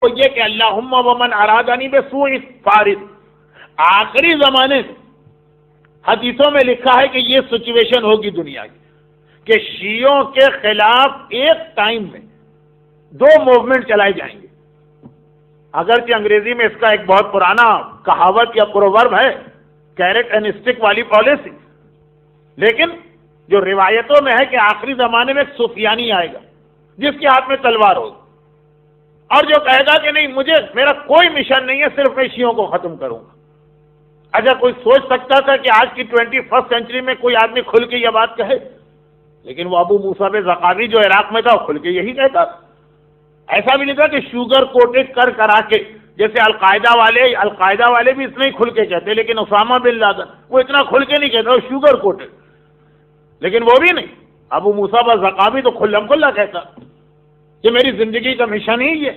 وہ یہ کہ اللہم ومن ارادنی بسوء فارد. آخری زمانے میں حدیثوں میں لکھا ہے کہ یہ سچویشن ہوگی دنیا کی کہ شیعوں کے خلاف ایک ٹائم میں 2 موومنٹ چلائے جائیں گے. اگرچہ انگریزی میں اس کا ایک بہت پرانا کہاوت یا پروورب ہے کیرٹ اینڈ اسٹک والی پالیسی، لیکن جو روایتوں میں ہے کہ آخری زمانے میں ایک سفیانی آئے گا جس کے ہاتھ میں تلوار ہوگی، اور جو کہے گا کہ نہیں میرا کوئی مشن نہیں ہے، صرف میں شیعوں کو ختم کروں گا. اچھا کوئی سوچ سکتا تھا کہ آج کی 21 سینچری میں کوئی آدمی کھل کے یہ بات کہے؟ لیکن وہ ابو موسیٰ زقاوی جو عراق میں تھا وہ کھل کے یہی کہتا. ایسا بھی نہیں تھا کہ شوگر کوٹڈ کرا کے، جیسے القاعدہ والے بھی اتنا ہی کھل کے کہتے، لیکن اسامہ بن لادن وہ اتنا کھل کے نہیں کہتا، وہ شوگر کوٹڈ. لیکن وہ بھی نہیں، ابو موسیٰ زقاوی تو کھلم کھلا کہتا کہ میری زندگی کا مشن ہی یہ.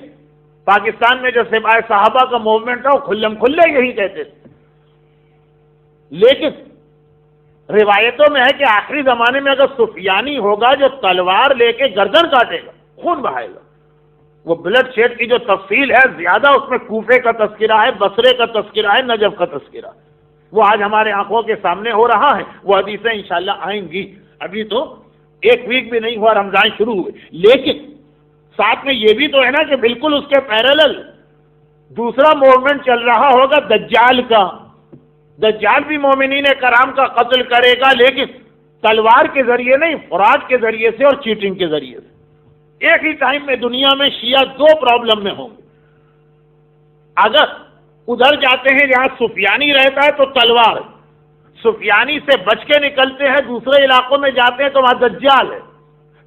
پاکستان میں جو سپاہی صحابہ کا موومنٹ تھا وہ کھلم کھلے یہی کہتے تھے. لیکن روایتوں میں ہے کہ آخری زمانے میں اگر سفیانی ہوگا جو تلوار لے کے گردن کاٹے گا، خون بہائے گا. وہ بلڈ شیڈ کی جو تفصیل ہے زیادہ اس میں کوفے کا تذکرہ ہے، بصرے کا تذکرہ ہے، نجف کا تذکرہ. وہ آج ہمارے آنکھوں کے سامنے ہو رہا ہے. وہ حدیثیں انشاءاللہ آئیں گی. ابھی تو 1 ویک بھی نہیں ہوا، رمضان شروع ہوئے. لیکن ساتھ میں یہ بھی تو ہے نا کہ بالکل اس کے پیرالل دوسرا موومنٹ چل رہا ہوگا دجال کا. دجال بھی مومنین کرام کا قتل کرے گا، لیکن تلوار کے ذریعے نہیں، فراڈ کے ذریعے سے اور چیٹنگ کے ذریعے سے. ایک ہی ٹائم میں دنیا میں شیعہ 2 پرابلم میں ہوں گے. اگر ادھر جاتے ہیں جہاں سفیانی رہتا ہے تو تلوار، سفیانی سے بچ کے نکلتے ہیں دوسرے علاقوں میں جاتے ہیں تو وہاں دجال ہے.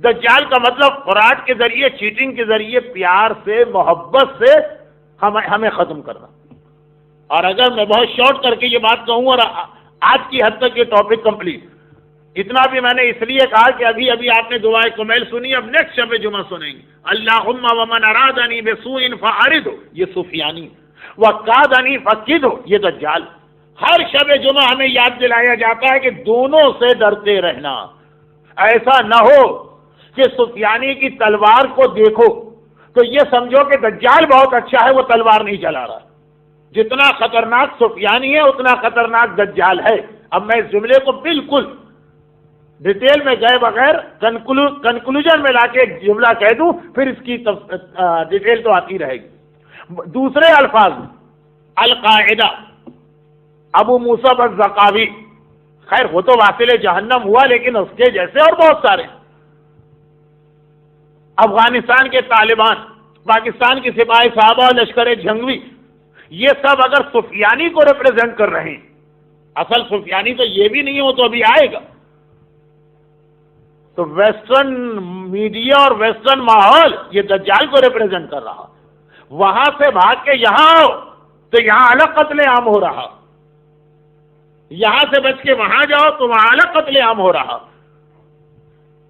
دجال کا مطلب فراڈ کے ذریعے، چیٹنگ کے ذریعے، پیار سے، محبت سے ہمیں ختم کرنا. اور اگر میں بہت شارٹ کر کے یہ بات کہوں، اور آج کی حد تک یہ ٹاپک کمپلیٹ، اتنا بھی میں نے اس لیے کہا کہ ابھی آپ نے دعائے کمیل سنی، اب نیکسٹ شب جمعہ سنیں گے. اللہم ومن ارادنی بسوء فاعرض، یہ سفیانی. وقادنی فقد، یہ دجال. ہر شب جمعہ ہمیں یاد دلایا جاتا ہے کہ دونوں سے ڈرتے رہنا. ایسا نہ ہو کہ سفیانی کی تلوار کو دیکھو تو یہ سمجھو کہ دجال بہت اچھا ہے، وہ تلوار نہیں چلا رہا. جتنا خطرناک سفیانی ہے اتنا خطرناک دجال ہے. اب میں اس جملے کو بالکل ڈیٹیل میں گئے بغیر کنکلوژن میں لا کے ایک جملہ کہہ دوں، پھر اس کی ڈیٹیل تو آتی رہے گی. دوسرے الفاظ، القاعدہ، ابو موسیٰ الزقاوی، خیر وہ تو واصل جہنم ہوا، لیکن اس کے جیسے اور بہت سارے. افغانستان کے طالبان، پاکستان کی سپاہی صحابہ اور لشکر جنگوی، یہ سب اگر سفیانی کو ریپریزنٹ کر رہے ہیں، اصل سفیانی تو یہ بھی نہیں ہو تو ابھی آئے گا، تو ویسٹرن میڈیا اور ویسٹرن ماحول یہ دجال کو ریپریزنٹ کر رہا. وہاں سے بھاگ کے یہاں آؤ تو یہاں الگ قتل عام ہو رہا، یہاں سے بچ کے وہاں جاؤ تو وہاں الگ قتل عام ہو رہا.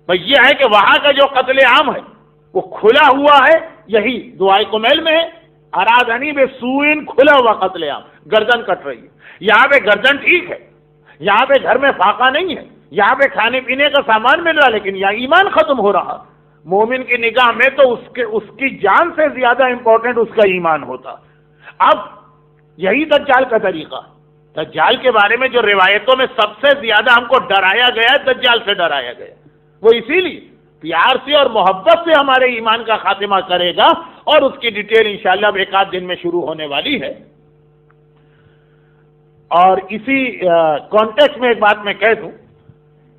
بھئی یہ ہے کہ وہاں کا جو قتل عام ہے وہ کھلا ہوا ہے، یہی دعائے کمیل میں ہے، ارادنی بسوء، کھلا ہوا قتل عام، گردن کٹ رہی ہے. یہاں پہ گردن ٹھیک ہے، یہاں پہ گھر میں فاقہ نہیں ہے، یہاں پہ کھانے پینے کا سامان مل رہا، لیکن یہاں ایمان ختم ہو رہا. مومن کی نگاہ میں تو اس کی جان سے زیادہ امپورٹنٹ اس کا ایمان ہوتا. اب یہی دجال کا طریقہ. دجال کے بارے میں جو روایتوں میں سب سے زیادہ ہم کو ڈرایا گیا ہے، دجال سے ڈرایا گیا، وہ اسی لیے پیار سے اور محبت سے ہمارے ایمان کا خاتمہ کرے گا، اور اس کی ڈیٹیل انشاءاللہ اب 1 آدھ دن میں شروع ہونے والی ہے. اور اسی کانٹیکسٹ میں ایک بات میں کہہ دوں،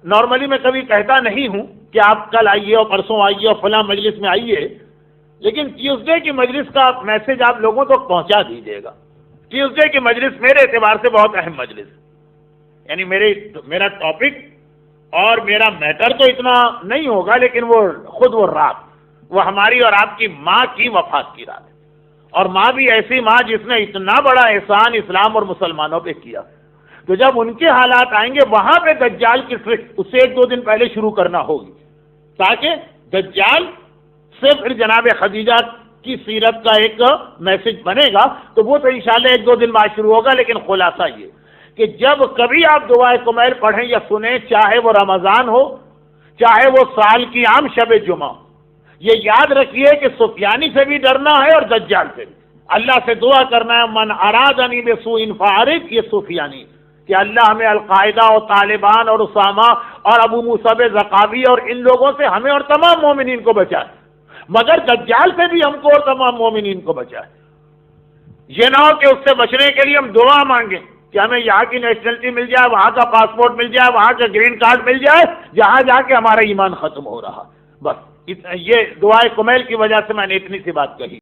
نارملی میں کبھی کہتا نہیں ہوں کہ آپ کل آئیے اور پرسوں آئیے اور فلاں مجلس میں آئیے، لیکن ٹیوزڈے کی مجلس کا میسج آپ لوگوں تک پہنچا دیجیے گا. ٹیوزڈے کی مجلس میرے اعتبار سے بہت اہم مجلس، یعنی میرا ٹاپک اور میرا میٹر تو اتنا نہیں ہوگا، لیکن وہ رات، وہ ہماری اور آپ کی ماں کی وفات کی رات ہے. اور ماں بھی ایسی ماں جس نے اتنا بڑا احسان اسلام اور مسلمانوں پہ کیا. تو جب ان کے حالات آئیں گے وہاں پہ دجال کی فکر اس سے 1-2 دن پہلے شروع کرنا ہوگی، تاکہ دجال سے پھر جناب خدیجہ کی سیرت کا ایک میسج بنے گا. تو وہ تو انشاءاللہ 1-2 دن بعد شروع ہوگا. لیکن خلاصہ یہ کہ جب کبھی آپ دعائے کمیل پڑھیں یا سنیں، چاہے وہ رمضان ہو، چاہے وہ سال کی عام شب جمعہ، یہ یاد رکھیے کہ سفیانی سے بھی ڈرنا ہے اور دجال سے بھی. اللہ سے دعا کرنا ہے من ارادنی بسوء فارق، یہ سفیانی، کہ اللہ ہمیں القاعدہ اور طالبان اور اسامہ اور ابو مصعب زقاوی اور ان لوگوں سے ہمیں اور تمام مومنین کو بچائے، مگر دجال سے بھی ہم کو اور تمام مومنین کو بچائے. یہ نہ ہو کہ اس سے بچنے کے لیے ہم دعا مانگیں کہ ہمیں یہاں کی نیشنلٹی مل جائے، وہاں کا پاسپورٹ مل جائے، وہاں کا گرین کارڈ مل جائے، جہاں جا کے ہمارا ایمان ختم ہو رہا. بس یہ دعائے کمیل کی وجہ سے میں نے اتنی سی بات کہی.